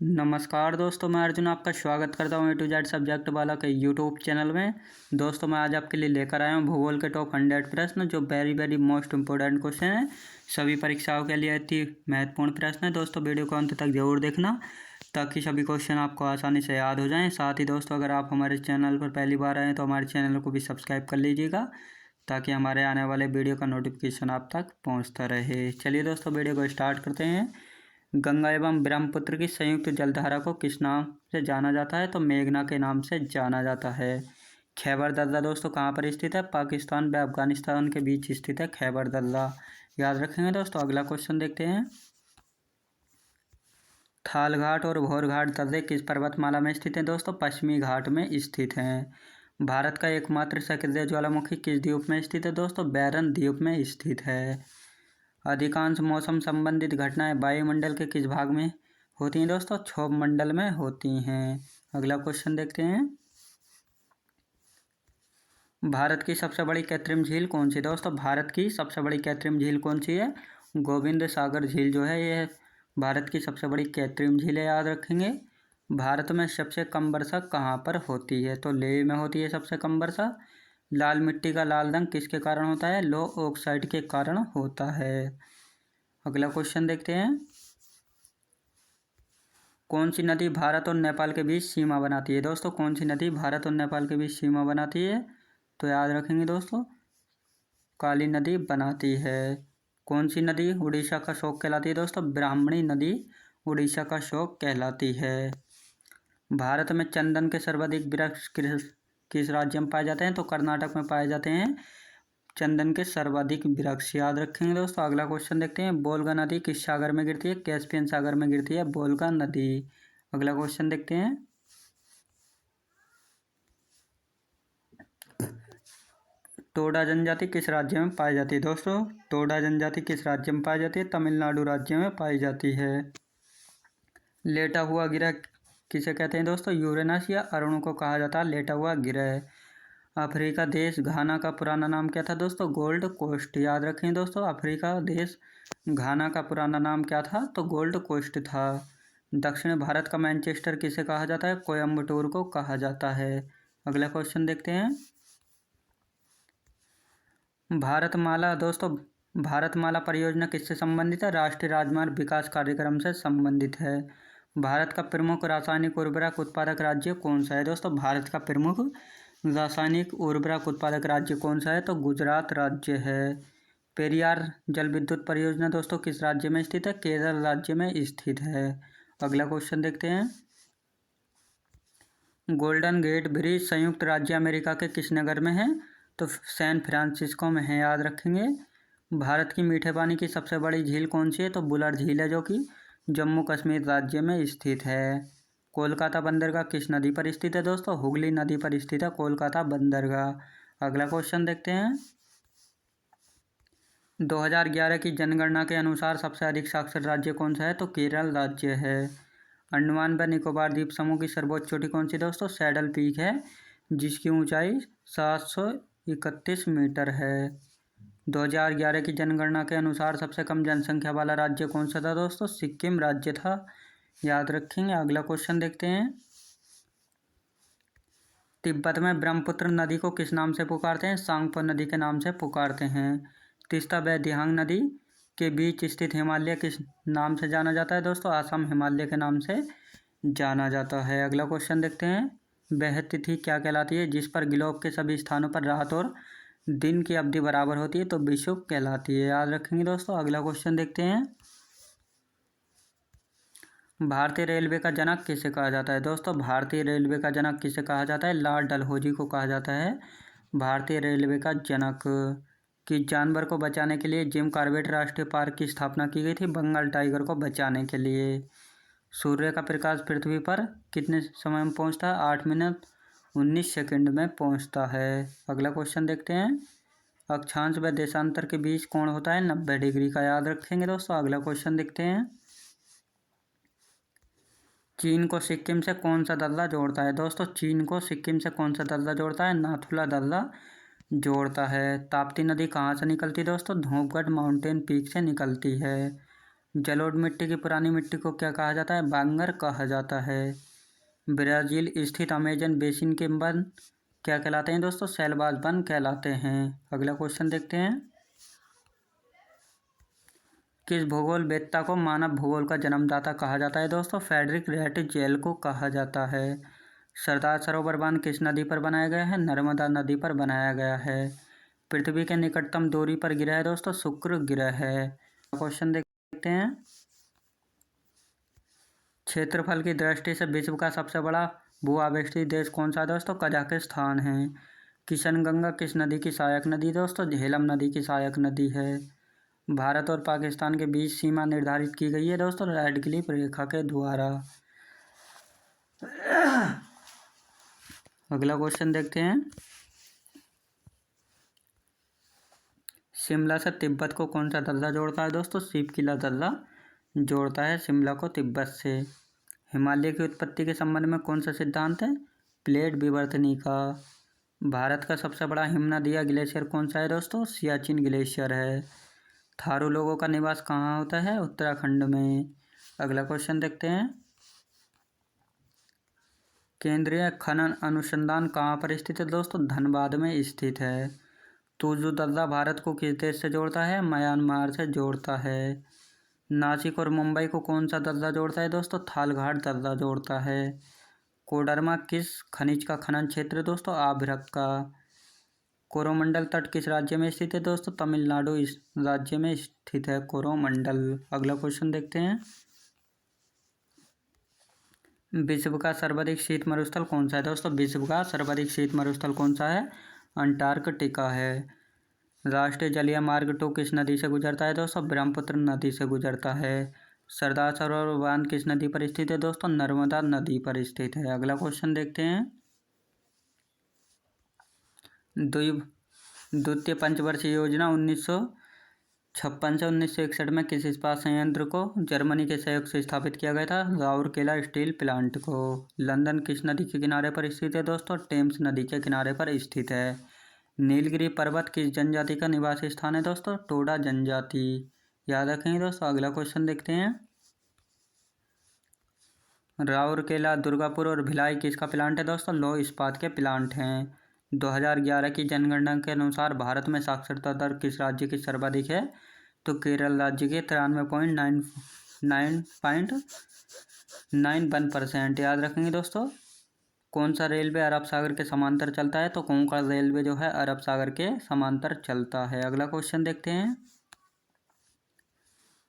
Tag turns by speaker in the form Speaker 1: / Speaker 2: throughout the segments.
Speaker 1: नमस्कार दोस्तों, मैं अर्जुन आपका स्वागत करता हूँ A to Z सब्जेक्ट वाला के यूट्यूब चैनल में। दोस्तों, मैं आज आपके लिए लेकर आया हूँ भूगोल के टॉप 100 प्रश्न जो वेरी मोस्ट इम्पोर्टेंट क्वेश्चन है। सभी परीक्षाओं के लिए अति महत्वपूर्ण प्रश्न है। दोस्तों, वीडियो को अंत तक जरूर देखना ताकि सभी क्वेश्चन आपको आसानी से याद हो जाएँ। साथ ही दोस्तों, अगर आप हमारे चैनल पर पहली बार आएँ तो हमारे चैनल को भी सब्सक्राइब कर लीजिएगा ताकि हमारे आने वाले वीडियो का नोटिफिकेशन आप तक पहुँचता रहे। चलिए दोस्तों, वीडियो को स्टार्ट करते हैं। गंगा एवं ब्रह्मपुत्र की संयुक्त जलधारा को किस नाम से जाना जाता है? तो मेघना के नाम से जाना जाता है। खैबर दर्रा दोस्तों कहाँ पर स्थित है? पाकिस्तान व अफगानिस्तान के बीच स्थित है खैबर दर्रा। याद रखेंगे दोस्तों। अगला क्वेश्चन देखते हैं। थालघाट और भोरघाट दर्रे किस पर्वतमाला में स्थित हैं? दोस्तों पश्चिमी घाट में स्थित हैं। भारत का एकमात्र सक्रिय ज्वालामुखी किस द्वीप में स्थित है? दोस्तों बैरन द्वीप में स्थित है। अधिकांश मौसम संबंधित घटनाएं वायुमंडल के किस भाग में होती हैं? दोस्तों क्षोभ मंडल में होती हैं। अगला क्वेश्चन देखते हैं। भारत की सबसे बड़ी कृत्रिम झील कौन सी है? दोस्तों भारत की सबसे बड़ी कृत्रिम झील कौन सी है? गोविंद सागर झील जो है ये भारत की सबसे बड़ी कृत्रिम झील है। याद रखेंगे। भारत में सबसे कम वर्षा कहाँ पर होती है? तो लेह में होती है सबसे कम वर्षा। लाल मिट्टी का लाल रंग किसके कारण होता है? लो ऑक्साइड के कारण होता है। अगला क्वेश्चन देखते हैं। कौन सी नदी भारत और नेपाल के बीच सीमा बनाती है? दोस्तों कौन सी नदी भारत और नेपाल के बीच सीमा बनाती है? तो याद रखेंगे दोस्तों, काली नदी बनाती है। कौन सी नदी उड़ीसा का शोक कहलाती है? दोस्तों ब्राह्मणी नदी उड़ीसा का शोक कहलाती है। भारत में चंदन के सर्वाधिक वृक्ष किस राज्य में पाए जाते हैं? तो कर्नाटक में पाए जाते हैं चंदन के सर्वाधिक वृक्ष। याद रखेंगे दोस्तों। अगला क्वेश्चन देखते हैं। वोल्गा नदी किस सागर में गिरती है? कैस्पियन सागर में गिरती है वोल्गा नदी। अगला क्वेश्चन देखते हैं। टोडा जनजाति किस राज्य में पाई जाती है? दोस्तों टोडा जनजाति किस राज्य में पाई जाती है? तमिलनाडु राज्य में पाई जाती है। लेटा हुआ गिरह किसे कहते हैं? दोस्तों यूरेनस या अरुण को कहा जाता है लेटा हुआ गिरह। अफ्रीका देश घाना का पुराना नाम क्या था? दोस्तों गोल्ड कोस्ट। याद रखें दोस्तों, अफ्रीका देश घाना का पुराना नाम क्या था? तो गोल्ड कोस्ट था। दक्षिण भारत का मैनचेस्टर किसे कहा जाता है? कोयम्बटूर को कहा जाता है। अगला क्वेश्चन देखते हैं। भारतमाला दोस्तों भारतमाला परियोजना किससे संबंधित है? राष्ट्रीय राजमार्ग विकास कार्यक्रम से संबंधित है। भारत का प्रमुख रासायनिक उर्वरक उत्पादक राज्य कौन सा है? दोस्तों भारत का प्रमुख रासायनिक उर्वरक उत्पादक राज्य कौन सा है? तो गुजरात राज्य है। पेरियार जल विद्युत परियोजना दोस्तों किस राज्य में स्थित है? केरल राज्य में स्थित है। अगला क्वेश्चन देखते हैं। गोल्डन गेट ब्रिज संयुक्त राज्य अमेरिका के किस नगर में है? तो सैन फ्रांसिस्को में है। याद रखेंगे। भारत की मीठे पानी की सबसे बड़ी झील कौन सी है? तो बुलर झील है जो कि जम्मू कश्मीर राज्य में स्थित है। कोलकाता बंदरगाह किस नदी पर स्थित है? दोस्तों हुगली नदी पर स्थित है कोलकाता बंदरगाह। अगला क्वेश्चन देखते हैं। 2011 की जनगणना के अनुसार सबसे अधिक साक्षर राज्य कौन सा है? तो केरल राज्य है। अंडमान व निकोबार द्वीप समूह की सर्वोच्च चोटी कौन सी? दोस्तों सैडल पीक है जिसकी ऊंचाई 731 मीटर है। 2011 की जनगणना के अनुसार सबसे कम जनसंख्या वाला राज्य कौन सा था? दोस्तों सिक्किम राज्य था। याद रखेंगे। अगला क्वेश्चन देखते हैं। तिब्बत में ब्रह्मपुत्र नदी को किस नाम से पुकारते हैं? सांगपो नदी के नाम से पुकारते हैं। तीस्ता व दिहांग नदी के बीच स्थित हिमालय किस नाम से जाना जाता है? दोस्तों असम हिमालय के नाम से जाना जाता है। अगला क्वेश्चन देखते हैं। वह तिथि क्या कहलाती है जिस पर ग्लोब के सभी स्थानों पर रात और दिन की अवधि बराबर होती है? तो विषुव कहलाती है। याद रखेंगे दोस्तों। अगला क्वेश्चन देखते हैं। भारतीय रेलवे का जनक किसे कहा जाता है? दोस्तों भारतीय रेलवे का जनक किसे कहा जाता है? लॉर्ड डलहौजी को कहा जाता है भारतीय रेलवे का जनक। कि जानवर को बचाने के लिए जिम कॉर्बेट राष्ट्रीय पार्क की स्थापना की गई थी? बंगाल टाइगर को बचाने के लिए। सूर्य का प्रकाश पृथ्वी पर कितने समय में पहुंचता है? 8 मिनट 19 सेकंड में पहुंचता है। अगला क्वेश्चन देखते हैं। अक्षांश व देशांतर के बीच कोण होता है 90 डिग्री का। याद रखेंगे दोस्तों। अगला क्वेश्चन देखते हैं। चीन को सिक्किम से कौन सा दर्रा जोड़ता है? दोस्तों चीन को सिक्किम से कौन सा दर्रा जोड़ता है? नाथुला दर्रा जोड़ता है। ताप्ती नदी कहाँ से निकलती है? दोस्तों धूपगढ़ माउंटेन पीक से निकलती है। जलोढ़ मिट्टी की पुरानी मिट्टी को क्या कहा जाता है? बांगर कहा जाता है। ब्राज़ील स्थित अमेजन बेसिन के वन क्या कहलाते हैं दोस्तों? शैलवास वन कहलाते हैं। अगला क्वेश्चन देखते हैं। किस भूगोलवेत्ता को मानव भूगोल का जन्मदाता कहा जाता है दोस्तों? फ्रेडरिक रैटजेल को कहा जाता है। सरदार सरोवर बांध किस नदी पर बनाया गया है? नर्मदा नदी पर बनाया गया है। पृथ्वी के निकटतम दूरी पर ग्रह है दोस्तों? शुक्र ग्रह है। क्वेश्चन देखते हैं। क्षेत्रफल की दृष्टि से विश्व का सबसे बड़ा भू आविष्टित देश कौन सा है दोस्तों? कजाकिस्तान है। किशनगंगा किस नदी की सहायक नदी दोस्तों? झेलम नदी की सहायक नदी है। भारत और पाकिस्तान के बीच सीमा निर्धारित की गई है दोस्तों रेड क्लिफ रेखा के द्वारा। अगला क्वेश्चन देखते हैं। शिमला से तिब्बत को कौन सा दर्रा जोड़ता है दोस्तों? शिवकिला दर्रा जोड़ता है शिमला को तिब्बत से। हिमालय की उत्पत्ति के संबंध में कौन सा सिद्धांत है? प्लेट विवर्तनी का। भारत का सबसे बड़ा हिमनदीय ग्लेशियर कौन सा है दोस्तों? सियाचिन ग्लेशियर है। थारू लोगों का निवास कहाँ होता है? उत्तराखंड में। अगला क्वेश्चन देखते हैं। केंद्रीय खनन अनुसंधान कहाँ पर स्थित है दोस्तों? धनबाद में स्थित है। तुजू दर्रा भारत को किस देश से जोड़ता है? म्यांमार से जोड़ता है। नासिक और मुंबई को कौन सा दर्रा जोड़ता है दोस्तों? थालघाट दर्रा जोड़ता है। कोडरमा किस खनिज का खनन क्षेत्र है दोस्तों? आभ्रक का। कोरोमंडल तट किस राज्य में स्थित है दोस्तों? तमिलनाडु इस राज्य में स्थित है कोरोमंडल। अगला क्वेश्चन देखते हैं। विश्व का सर्वाधिक शीत मरुस्थल कौन सा है दोस्तों? विश्व का सर्वाधिक शीत मरुस्थल कौन सा है? अंटार्कटिका है। राष्ट्रीय जलीय मार्ग 2 किस नदी से गुजरता है दोस्तों? ब्रह्मपुत्र नदी से गुजरता है। सरदार सरोवर बांध किस नदी पर स्थित है दोस्तों? नर्मदा नदी पर स्थित है। अगला क्वेश्चन देखते हैं। द्वितीय पंचवर्षीय योजना 1956 से 1961 में किस इस्पात संयंत्र को जर्मनी के सहयोग से स्थापित किया गया था? राउरकेला स्टील प्लांट को। लंदन किस नदी के किनारे पर स्थित है दोस्तों? टेम्स नदी के किनारे पर स्थित है। नीलगिरी पर्वत किस जनजाति का निवासी स्थान है दोस्तों? टोडा जनजाति। याद रखेंगे दोस्तों। अगला क्वेश्चन देखते हैं। राउरकेला, दुर्गापुर और भिलाई किसका प्लांट है दोस्तों? लौह इस्पात के प्लांट हैं। 2011 की जनगणना के अनुसार भारत में साक्षरता दर किस राज्य की सर्वाधिक है? तो केरल राज्य के 93.91%। याद रखेंगे दोस्तों। कौन सा रेलवे अरब सागर के समांतर चलता है? तो कोंकण रेलवे जो है अरब सागर के समांतर चलता है। अगला क्वेश्चन देखते हैं।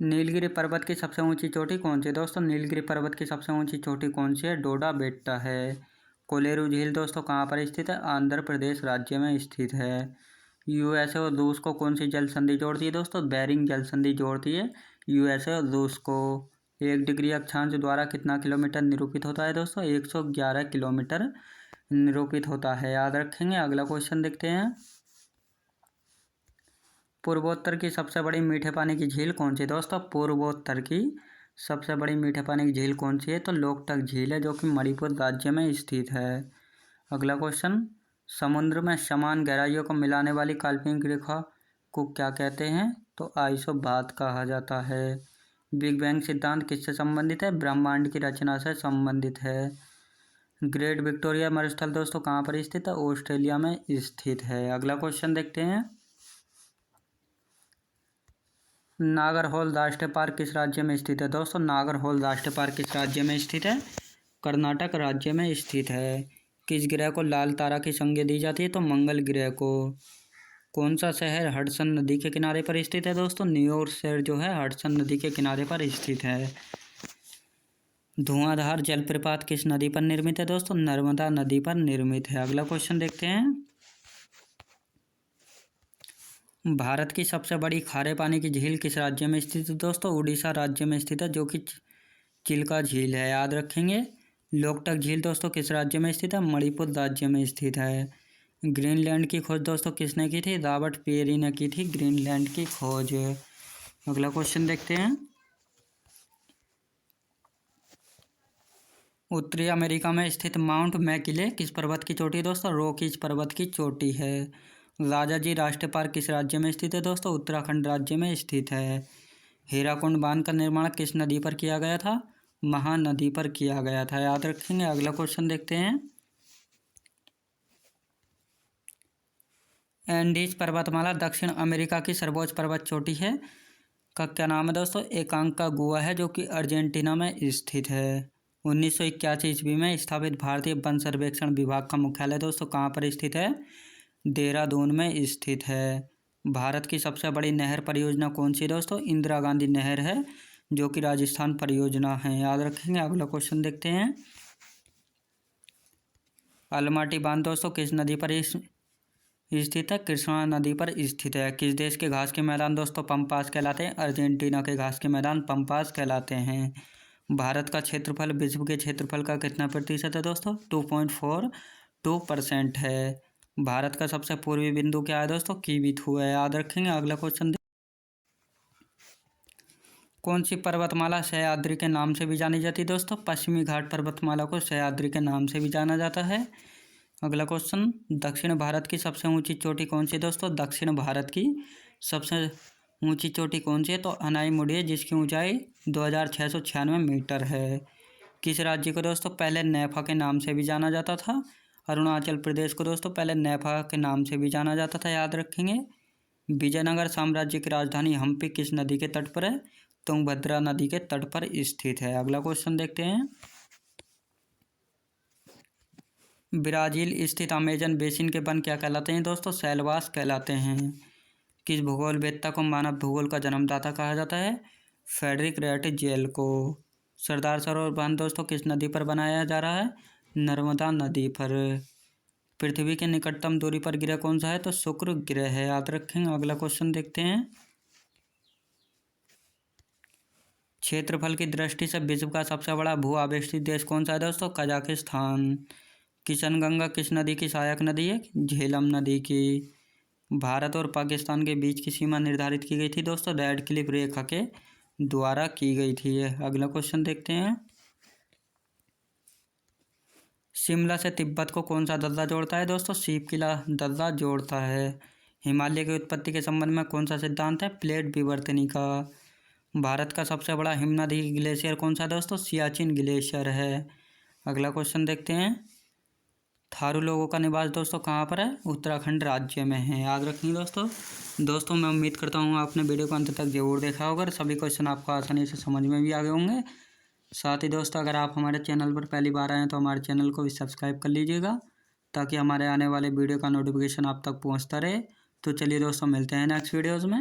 Speaker 1: नीलगिरी पर्वत की सबसे ऊंची चोटी कौन सी है दोस्तों? नीलगिरी पर्वत की सबसे ऊंची चोटी कौन सी है? डोडा बेट्टा है। कोलेरू झील दोस्तों कहाँ पर स्थित है? आंध्र प्रदेश राज्य में स्थित है। यूएसए और रूस को कौन सी जल संधि जोड़ती है दोस्तों? बेरिंग जल संधि जोड़ती है यूएसए और रूस को। 1 डिग्री अक्षांश द्वारा कितना किलोमीटर निरूपित होता है दोस्तों? 111 किलोमीटर निरूपित होता है। याद रखेंगे। अगला क्वेश्चन देखते हैं। पूर्वोत्तर की सबसे बड़ी मीठे पानी की झील कौन सी है दोस्तों? पूर्वोत्तर की सबसे बड़ी मीठे पानी की झील कौन सी है? तो लोकटक झील है जो कि मणिपुर राज्य में स्थित है। अगला क्वेश्चन। समुद्र में समान गहराइयों को मिलाने वाली काल्पनिक रेखा को क्या कहते हैं? तो आइसोबाथ कहा जाता है। बिग बैंग सिद्धांत किससे संबंधित है? ब्रह्मांड की रचना से संबंधित है। ग्रेट विक्टोरिया मरुस्थल दोस्तों कहाँ पर स्थित है? ऑस्ट्रेलिया में स्थित है। अगला क्वेश्चन देखते हैं। नागरहोल राष्ट्रीय पार्क किस राज्य में स्थित है दोस्तों? नागरहोल राष्ट्रीय पार्क किस राज्य में स्थित है? कर्नाटक राज्य में स्थित है। किस ग्रह को लाल तारा की संज्ञा दी जाती है? तो मंगल ग्रह को। कौन सा शहर हडसन नदी के किनारे पर स्थित है दोस्तों? न्यूयॉर्क शहर जो है हडसन नदी के किनारे पर स्थित है। धुआंधार जलप्रपात किस नदी पर निर्मित है दोस्तों? नर्मदा नदी पर निर्मित है। अगला क्वेश्चन देखते हैं। भारत की सबसे बड़ी खारे पानी की झील किस राज्य में स्थित है दोस्तों? उड़ीसा राज्य में स्थित है जो कि चिल्का झील है। याद रखेंगे। लोकटक झील दोस्तों किस राज्य में स्थित है? मणिपुर राज्य में स्थित है। ग्रीनलैंड की खोज दोस्तों किसने की थी? रॉबर्ट पेरी ने की थी ग्रीनलैंड की खोज। अगला क्वेश्चन देखते हैं। उत्तरी अमेरिका में स्थित माउंट मैकिले किस पर्वत की चोटी है दोस्तों? रॉकीज पर्वत की चोटी है। राजाजी राष्ट्रीय पार्क किस राज्य में स्थित है दोस्तों? उत्तराखंड राज्य में स्थित है। हीराकुंड बांध का निर्माण किस नदी पर किया गया था? महानदी पर किया गया था, याद रखेंगे। अगला क्वेश्चन देखते हैं। एंडीज पर्वतमाला दक्षिण अमेरिका की सर्वोच्च पर्वत चोटी है का क्या नाम है दोस्तों? एकांकागुआ है, जो कि अर्जेंटीना में स्थित है। 1981 ईस्वी में स्थापित भारतीय वन सर्वेक्षण विभाग का मुख्यालय दोस्तों कहाँ पर स्थित है? देहरादून में स्थित है। भारत की सबसे बड़ी नहर परियोजना कौन सी दोस्तों? इंदिरा गांधी नहर है, जो कि राजस्थान परियोजना है, याद रखेंगे। अगला क्वेश्चन देखते हैं। अलमाटी बांध दोस्तों किस नदी पर स्थित है? कृष्णा नदी पर स्थित है। किस देश के घास के मैदान दोस्तों पम्पास कहलाते हैं? अर्जेंटीना के घास के मैदान पम्पास कहलाते हैं। भारत का क्षेत्रफल विश्व के क्षेत्रफल का कितना प्रतिशत है दोस्तों? 2.42% है। भारत का सबसे पूर्वी बिंदु क्या है दोस्तों? किवीथू है, याद रखेंगे। अगला क्वेश्चन। कौन सी पर्वतमाला सह्याद्री के नाम से भी जानी जाती है दोस्तों? पश्चिमी घाट पर्वतमाला को सह्याद्री के नाम से भी जाना जाता है। अगला क्वेश्चन। दक्षिण भारत की सबसे ऊंची चोटी कौन सी है दोस्तों? दक्षिण भारत की सबसे ऊंची चोटी कौन सी है? तो अनाईमुडी है, जिसकी ऊंचाई 2696 मीटर है। किस राज्य को दोस्तों पहले नेफा के नाम से भी जाना जाता था? अरुणाचल प्रदेश को दोस्तों पहले नेफा के नाम से भी जाना जाता था, याद रखेंगे। विजयनगर साम्राज्य की राजधानी हम्पी किस नदी के तट पर है? तुंगभद्रा नदी के तट पर स्थित है। अगला क्वेश्चन देखते हैं। ब्राजील स्थित अमेजन बेसिन के वन क्या कहलाते हैं दोस्तों? सेलवास कहलाते हैं। किस भूगोलवेत्ता को मानव भूगोल का जन्मदाता कहा जाता है? फ्रेडरिक रेटजेल को। सरदार सरोवर बांध दोस्तों किस नदी पर बनाया जा रहा है? नर्मदा नदी पर। पृथ्वी के निकटतम दूरी पर ग्रह कौन सा है? तो शुक्र ग्रह है, याद रखेंगे। अगला क्वेश्चन देखते हैं। क्षेत्रफल की दृष्टि से विश्व का सबसे बड़ा भू आवेष्टित देश कौन सा है दोस्तों? कजाकिस्तान। किशनगंगा किस नदी की सहायक नदी है? झेलम नदी की। भारत और पाकिस्तान के बीच की सीमा निर्धारित की गई थी दोस्तों रेड क्लिफ रेखा के द्वारा की गई थी। अगला क्वेश्चन देखते हैं। शिमला से तिब्बत को कौन सा दर्रा जोड़ता है दोस्तों? शीतकिला दर्रा जोड़ता है। हिमालय की उत्पत्ति के संबंध में कौन सा सिद्धांत है? प्लेट विवर्तनी का। भारत का सबसे बड़ा हिमनदी ग्लेशियर कौन सा है दोस्तों? सियाचिन ग्लेशियर है। अगला क्वेश्चन देखते हैं। थारू लोगों का निवास दोस्तों कहाँ पर है? उत्तराखंड राज्य में है, याद रखिए दोस्तों मैं उम्मीद करता हूँ आपने वीडियो को अंत तक जरूर देखा होगा और सभी क्वेश्चन आपको आसानी से समझ में भी आ गए होंगे। साथ ही दोस्तों अगर आप हमारे चैनल पर पहली बार आए हैं तो हमारे चैनल को भी सब्सक्राइब कर लीजिएगा, ताकि हमारे आने वाले वीडियो का नोटिफिकेशन आप तक पहुँचता रहे। तो चलिए दोस्तों मिलते हैं नेक्स्ट वीडियोज़ में।